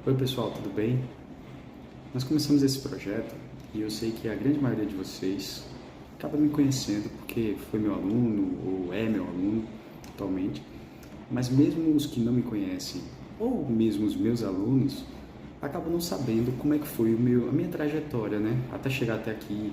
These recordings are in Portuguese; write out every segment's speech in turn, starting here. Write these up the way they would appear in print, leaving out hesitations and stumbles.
Oi pessoal, tudo bem? Nós começamos esse projeto e eu sei que a grande maioria de vocês acaba me conhecendo porque foi meu aluno ou é meu aluno atualmente, mas mesmo os que não me conhecem ou mesmo os meus alunos acabam não sabendo como é que foi a minha trajetória, né? Até chegar até aqui,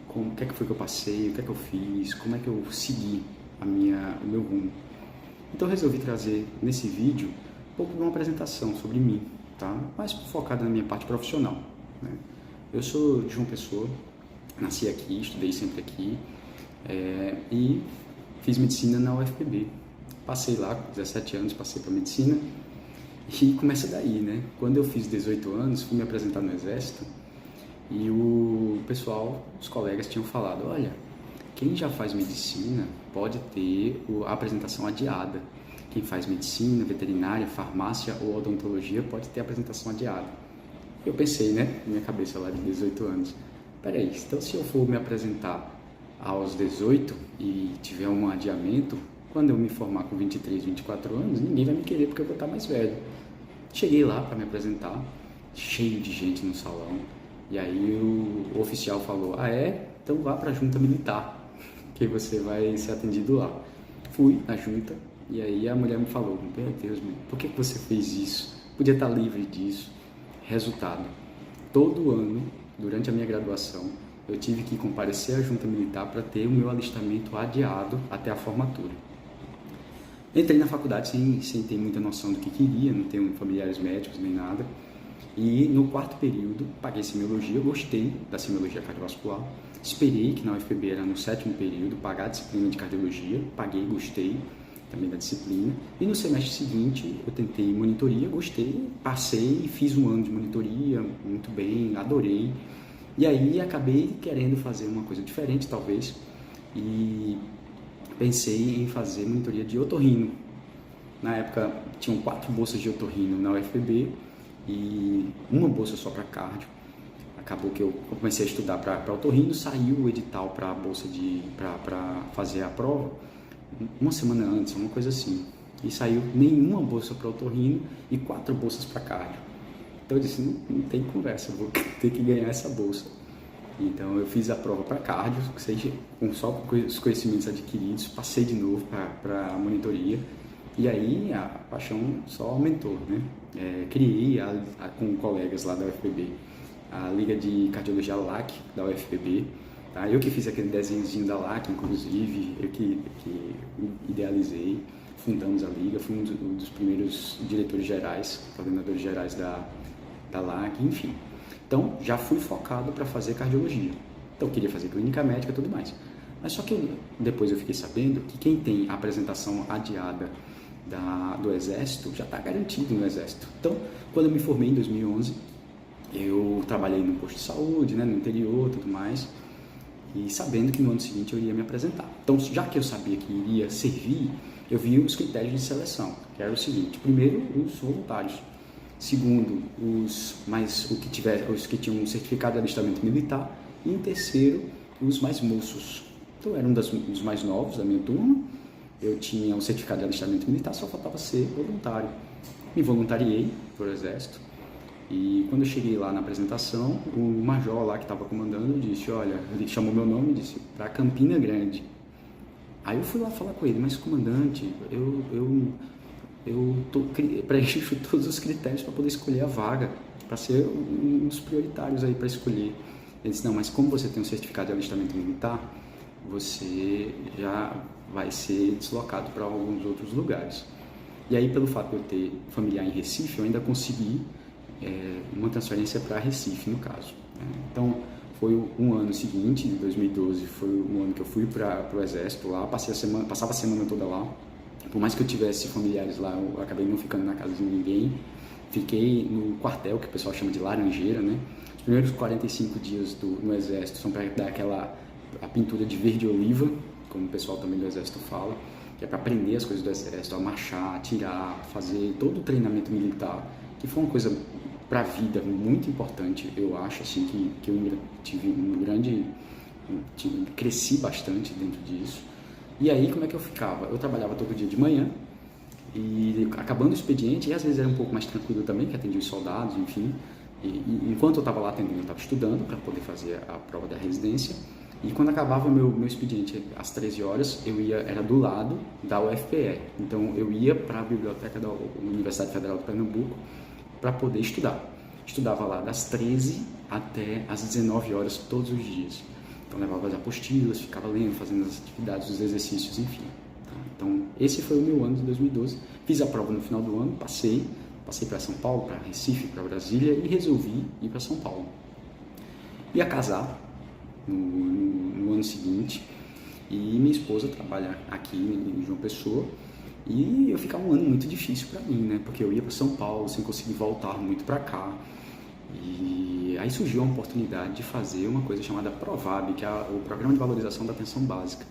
o que é que foi que eu passei, o que é que eu fiz, como é que eu segui o meu rumo. Então eu resolvi trazer nesse vídeo um pouco de uma apresentação sobre mim, tá? Mais focada na minha parte profissional, né? Eu sou de João Pessoa, nasci aqui, estudei sempre aqui e fiz medicina na UFPB. Passei lá com 17 anos, passei para medicina e começa daí, né? Quando eu fiz 18 anos, fui me apresentar no Exército e o pessoal, os colegas tinham falado, olha, quem já faz medicina pode ter a apresentação adiada. Quem faz medicina, veterinária, farmácia ou odontologia pode ter a apresentação adiada. Eu pensei, né, na minha cabeça lá de 18 anos, peraí, então se eu for me apresentar aos 18 e tiver um adiamento, quando eu me formar com 23, 24 anos, ninguém vai me querer porque eu vou estar mais velho. Cheguei lá para me apresentar, cheio de gente no salão, e aí o oficial falou, ah é? Então vá para a junta militar, que você vai ser atendido lá. Fui na junta, e aí a mulher me falou, meu Deus, por que você fez isso? Podia estar livre disso. Resultado, todo ano, durante a minha graduação, eu tive que comparecer à junta militar para ter o meu alistamento adiado até a formatura. Entrei na faculdade sem ter muita noção do que queria, não tenho familiares médicos nem nada. E no quarto período, paguei semiologia, gostei da semiologia cardiovascular. Esperei, que na UFPB era no sétimo período, pagar a disciplina de cardiologia, paguei, gostei também da disciplina. E no semestre seguinte, eu tentei monitoria, gostei, passei, fiz um ano de monitoria, muito bem, adorei. E aí acabei querendo fazer uma coisa diferente, talvez, e pensei em fazer monitoria de otorrino. Na época, tinham 4 bolsas de otorrino na UFPB e uma bolsa só para cardio. Acabou que eu comecei a estudar para otorrino, saiu o edital para a bolsa para fazer a prova uma semana antes, uma coisa assim. E saiu nenhuma bolsa para otorrino e 4 bolsas para cardio. Então eu disse, não tem conversa, vou ter que ganhar essa bolsa. Então eu fiz a prova para cardio, só com os conhecimentos adquiridos, passei de novo para a monitoria. E aí a paixão só aumentou, né? Criei com colegas lá da UFPB a Liga de Cardiologia LAC da UFPB. Tá? Eu que fiz aquele desenhozinho da LAC, inclusive, eu que idealizei, fundamos a Liga, fui um dos primeiros diretores gerais, coordenadores gerais da LAC, enfim. Então, já fui focado para fazer cardiologia. Então, queria fazer clínica médica e tudo mais. Mas só que depois eu fiquei sabendo que quem tem a apresentação adiada do Exército já está garantido no Exército. Então, quando eu me formei em 2011, eu trabalhei no posto de saúde, né, no interior e tudo mais, e sabendo que no ano seguinte eu iria me apresentar. Então, já que eu sabia que iria servir, eu vi os critérios de seleção, que era o seguinte: primeiro, os voluntários; segundo, os que tinham um certificado de alistamento militar; e em terceiro, os mais moços. Então, eu era um dos mais novos da minha turma, eu tinha um certificado de alistamento militar, só faltava ser voluntário. Me voluntariei para o Exército. E quando eu cheguei lá na apresentação, o major lá que estava comandando disse, olha, ele chamou meu nome e disse, para Campina Grande. Aí eu fui lá falar com ele, mas comandante, eu preencho todos os critérios para poder escolher a vaga, para ser um dos prioritários aí para escolher. Ele disse, não, mas como você tem um certificado de alistamento militar, você já vai ser deslocado para alguns outros lugares. E aí, pelo fato de eu ter familiar em Recife, eu ainda consegui uma transferência para Recife, no caso. Então, foi um ano seguinte, em 2012, foi um ano que eu fui para o Exército lá, passava a semana toda lá. Por mais que eu tivesse familiares lá, eu acabei não ficando na casa de ninguém. Fiquei no quartel, que o pessoal chama de Laranjeira, né? Os primeiros 45 dias no Exército são para dar a pintura de verde oliva, como o pessoal também do Exército fala, que é para aprender as coisas do Exército, a marchar, atirar, fazer todo o treinamento militar, que foi uma coisa para a vida muito importante, eu acho, assim, que eu tive cresci bastante dentro disso. E aí, como é que eu ficava? Eu trabalhava todo dia de manhã, E acabando o expediente, e às vezes era um pouco mais tranquilo também, que atendia os soldados, enfim. E enquanto eu estava lá atendendo, eu estava estudando para poder fazer a prova da residência. E quando acabava o meu expediente às 13 horas, era do lado da UFPE. Então eu ia para a biblioteca da Universidade Federal de Pernambuco para poder estudar. Estudava lá das 13 até as 19 horas todos os dias. Então levava as apostilas, ficava lendo, fazendo as atividades, os exercícios, enfim. Então esse foi o meu ano de 2012. Fiz a prova no final do ano, passei para São Paulo, para Recife, para Brasília e resolvi ir para São Paulo. Ia casar no ano seguinte e minha esposa trabalha aqui em João Pessoa e eu ficava um ano muito difícil para mim, né? Porque eu ia para São Paulo sem conseguir voltar muito para cá. E aí surgiu a oportunidade de fazer uma coisa chamada PROVAB, que é o Programa de Valorização da Atenção Básica,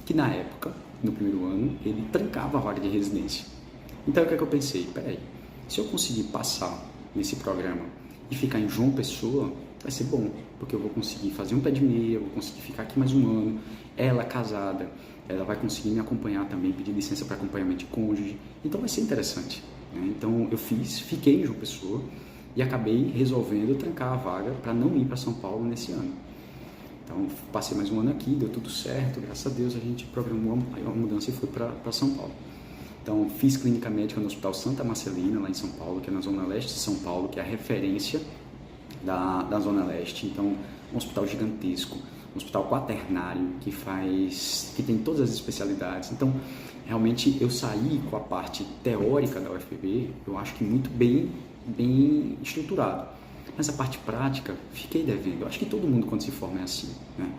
que na época, no primeiro ano, ele trancava a vaga de residência. Então o que é que eu pensei? Peraí, se eu conseguir passar nesse programa e ficar em João Pessoa, vai ser bom, porque eu vou conseguir fazer um pé de meia, eu vou conseguir ficar aqui mais um ano, ela casada, ela vai conseguir me acompanhar também, pedir licença para acompanhamento de cônjuge, então vai ser interessante, né? Então eu fiquei em João Pessoa e acabei resolvendo trancar a vaga para não ir para São Paulo nesse ano. Então passei mais um ano aqui, deu tudo certo, graças a Deus a gente programou a mudança e foi para São Paulo. Então fiz clínica médica no Hospital Santa Marcelina, lá em São Paulo, que é na Zona Leste de São Paulo, que é a referência da Zona Leste. Então um hospital gigantesco, um hospital quaternário que tem todas as especialidades. Então realmente eu saí com a parte teórica da UFPB, eu acho que muito bem estruturado. Mas a parte prática, fiquei devendo. Eu acho que todo mundo quando se forma é assim, né?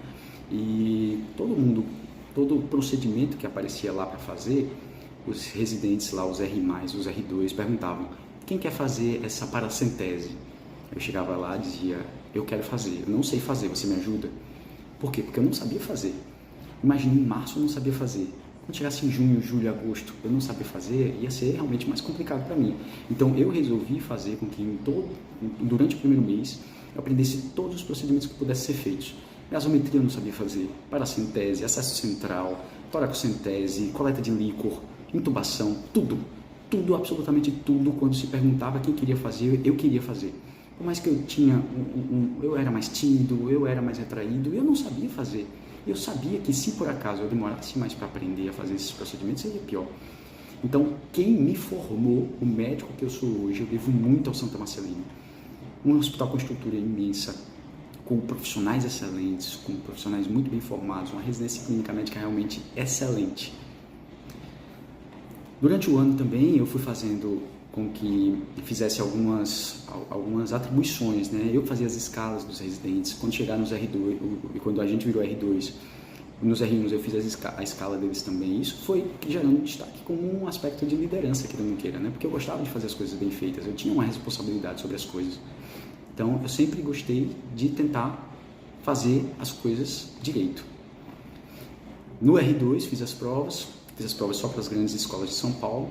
E todo procedimento que aparecia lá para fazer, os residentes lá, os R+, os R2, perguntavam: quem quer fazer essa paracentese? Eu chegava lá e dizia: eu quero fazer, eu não sei fazer, você me ajuda? Por quê? Porque eu não sabia fazer. Imagina, em março eu não sabia fazer. Quando chegasse em junho, julho, agosto, eu não sabia fazer, ia ser realmente mais complicado para mim. Então eu resolvi fazer com que durante o primeiro mês eu aprendesse todos os procedimentos que pudessem ser feitos. Gasometria eu não sabia fazer, paracentese, acesso central, toracocentese, coleta de líquor, intubação, tudo, absolutamente tudo. Quando se perguntava quem queria fazer, eu queria fazer. Por mais que eu eu era mais tímido, eu era mais retraído, eu não sabia fazer. Eu sabia que se por acaso eu demorasse mais para aprender a fazer esses procedimentos, seria pior. Então, quem me formou, o médico que eu sou hoje, eu devo muito ao Santa Marcelina. Um hospital com estrutura imensa, com profissionais excelentes, com profissionais muito bem formados, uma residência clínica médica realmente excelente. Durante o ano também eu fui fazendo com que fizesse algumas atribuições, né? Eu fazia as escalas dos residentes. Quando chegar nos R2, e quando a gente virou R2, nos R1 eu fiz a escala deles também. Isso foi gerando destaque como um aspecto de liderança, que eu não queira, né? Porque eu gostava de fazer as coisas bem feitas, eu tinha uma responsabilidade sobre as coisas. Então eu sempre gostei de tentar fazer as coisas direito. No R2 fiz as provas só para as grandes escolas de São Paulo.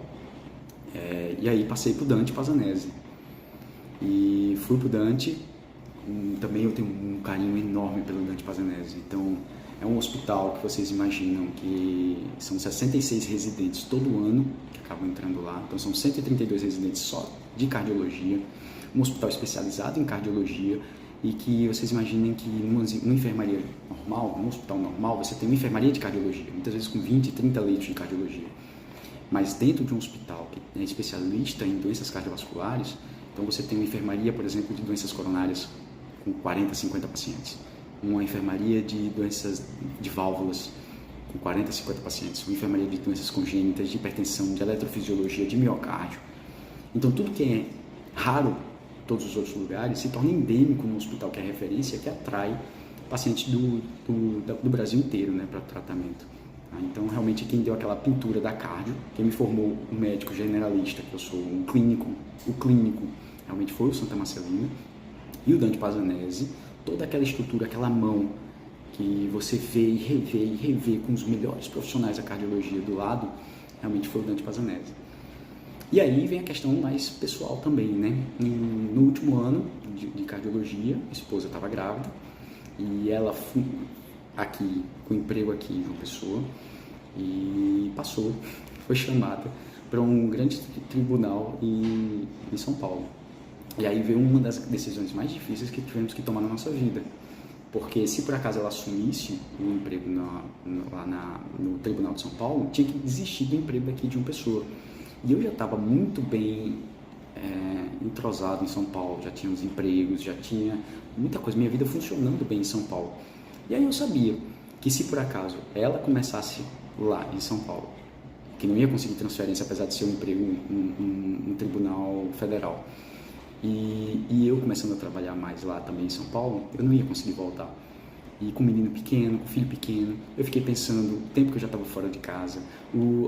E aí passei para o Dante Pazanese e fui para o Dante. Também eu tenho um carinho enorme pelo Dante Pazanese. Então é um hospital que vocês imaginam que são 66 residentes todo ano que acabam entrando lá. Então são 132 residentes só de cardiologia, um hospital especializado em cardiologia. E que vocês imaginem que numa enfermaria normal, num hospital normal, você tem uma enfermaria de cardiologia, muitas vezes com 20, 30 leitos de cardiologia. Mas dentro de um hospital que é especialista em doenças cardiovasculares, então você tem uma enfermaria, por exemplo, de doenças coronárias com 40, 50 pacientes. Uma enfermaria de doenças de válvulas com 40, 50 pacientes. Uma enfermaria de doenças congênitas, de hipertensão, de eletrofisiologia, de miocárdio. Então tudo que é raro em todos os outros lugares se torna endêmico no hospital que é referência, que atrai pacientes do Brasil inteiro, né, para tratamento. Então, realmente, quem deu aquela pintura da cardio, quem me formou um médico generalista, que eu sou um clínico, o clínico realmente foi o Santa Marcelina, e o Dante Pazanese, toda aquela estrutura, aquela mão que você vê e revê com os melhores profissionais da cardiologia do lado, realmente foi o Dante Pazanese. E aí vem a questão mais pessoal também, né? No último ano de cardiologia, a esposa estava grávida, e ela aqui, com emprego aqui em João Pessoa, e foi chamada para um grande tribunal em São Paulo. E aí veio uma das decisões mais difíceis que tivemos que tomar na nossa vida. Porque se por acaso ela assumisse o emprego lá no Tribunal de São Paulo, tinha que desistir do emprego daqui de uma pessoa. E eu já estava muito bem entrosado em São Paulo, já tinha uns empregos, já tinha muita coisa, minha vida funcionando bem em São Paulo. E aí eu sabia que se por acaso ela começasse lá em São Paulo, que não ia conseguir transferência, apesar de ser um emprego um tribunal federal, e eu começando a trabalhar mais lá também em São Paulo, eu não ia conseguir voltar. E com um menino pequeno, com um filho pequeno, eu fiquei pensando o tempo que eu já estava fora de casa,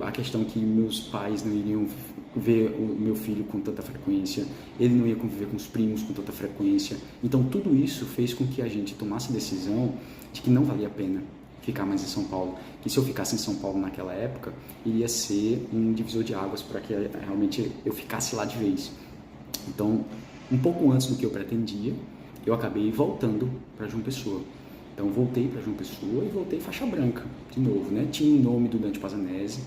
a questão que meus pais não iriam ver o meu filho com tanta frequência, ele não ia conviver com os primos com tanta frequência. Então tudo isso fez com que a gente tomasse a decisão de que não valia a pena ficar mais em São Paulo. Que se eu ficasse em São Paulo naquela época, iria ser um divisor de águas para que realmente eu ficasse lá de vez. Então, um pouco antes do que eu pretendia, eu acabei voltando para João Pessoa. Então, voltei para João Pessoa e voltei faixa branca, de novo, né? Tinha o nome do Dante Pazanese,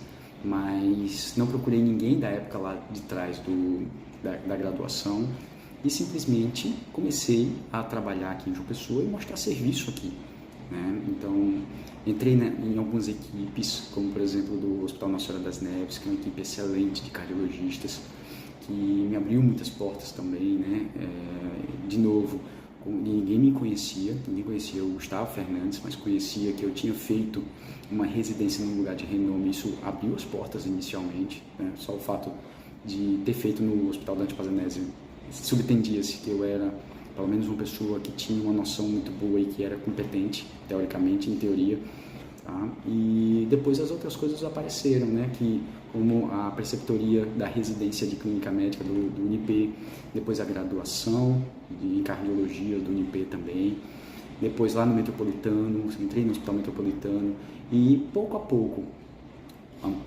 mas não procurei ninguém da época lá de trás da graduação e simplesmente comecei a trabalhar aqui em João Pessoa e mostrar serviço aqui, né? Então, entrei em algumas equipes, como por exemplo do Hospital Nossa Senhora das Neves, que é uma equipe excelente de cardiologistas, que me abriu muitas portas também, né? De novo, ninguém me conhecia, ninguém conhecia o Gustavo Fernandes, mas conhecia que eu tinha feito uma residência num lugar de renome. Isso abriu as portas inicialmente, né? Só o fato de ter feito no Hospital Dante Pazanese subtendia-se que eu era pelo menos uma pessoa que tinha uma noção muito boa e que era competente, teoricamente, em teoria. Tá? E depois as outras coisas apareceram, né? Que, como a preceptoria da residência de clínica médica do UNIP, depois a graduação em cardiologia do UNIP também, depois lá no Metropolitano, entrei no Hospital Metropolitano e pouco a pouco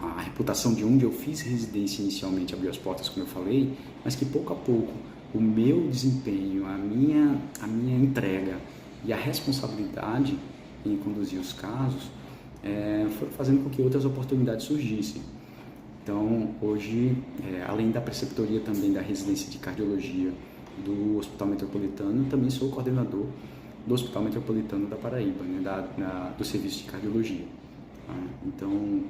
a reputação de onde eu fiz residência inicialmente abriu as portas, como eu falei, mas que pouco a pouco o meu desempenho, a minha entrega e a responsabilidade em conduzir os casos foram fazendo com que outras oportunidades surgissem. Então, hoje, além da preceptoria também da residência de cardiologia do Hospital Metropolitano, também sou coordenador do Hospital Metropolitano da Paraíba, né, do serviço de cardiologia. Tá? Então,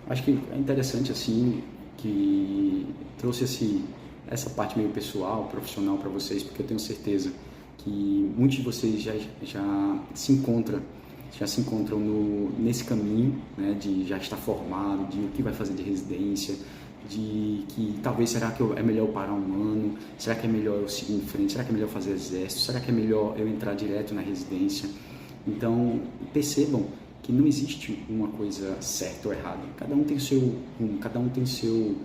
acho que é interessante, assim, que trouxe essa parte meio pessoal, profissional para vocês, porque eu tenho certeza que muitos de vocês já se encontram nesse caminho, né, de já estar formado, de o que vai fazer de residência, de que talvez será que é melhor eu parar um ano, será que é melhor eu seguir em frente, será que é melhor fazer exército, será que é melhor eu entrar direto na residência. Então percebam que não existe uma coisa certa ou errada, cada um tem seu rumo, cada um tem sua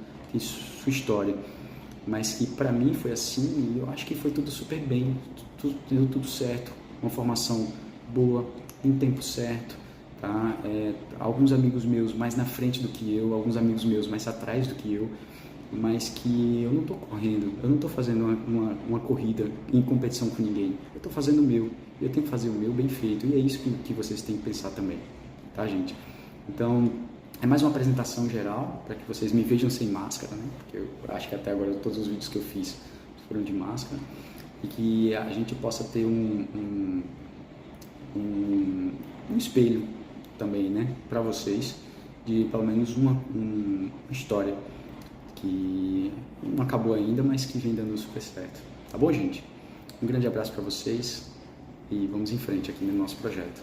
história, mas que para mim foi assim e eu acho que foi tudo super bem, deu tudo certo, uma formação boa, em tempo certo, tá? Alguns amigos meus mais na frente do que eu, alguns amigos meus mais atrás do que eu, mas que eu não estou correndo, eu não estou fazendo uma corrida em competição com ninguém, eu estou fazendo o meu, eu tenho que fazer o meu bem feito, e é isso que vocês têm que pensar também, tá, gente? Então, é mais uma apresentação geral, para que vocês me vejam sem máscara, né? Porque eu acho que até agora todos os vídeos que eu fiz foram de máscara, e que a gente possa ter um espelho também, né, para vocês, de pelo menos uma história que não acabou ainda, mas que vem dando super certo. Tá bom, gente? Um grande abraço para vocês e vamos em frente aqui no nosso projeto.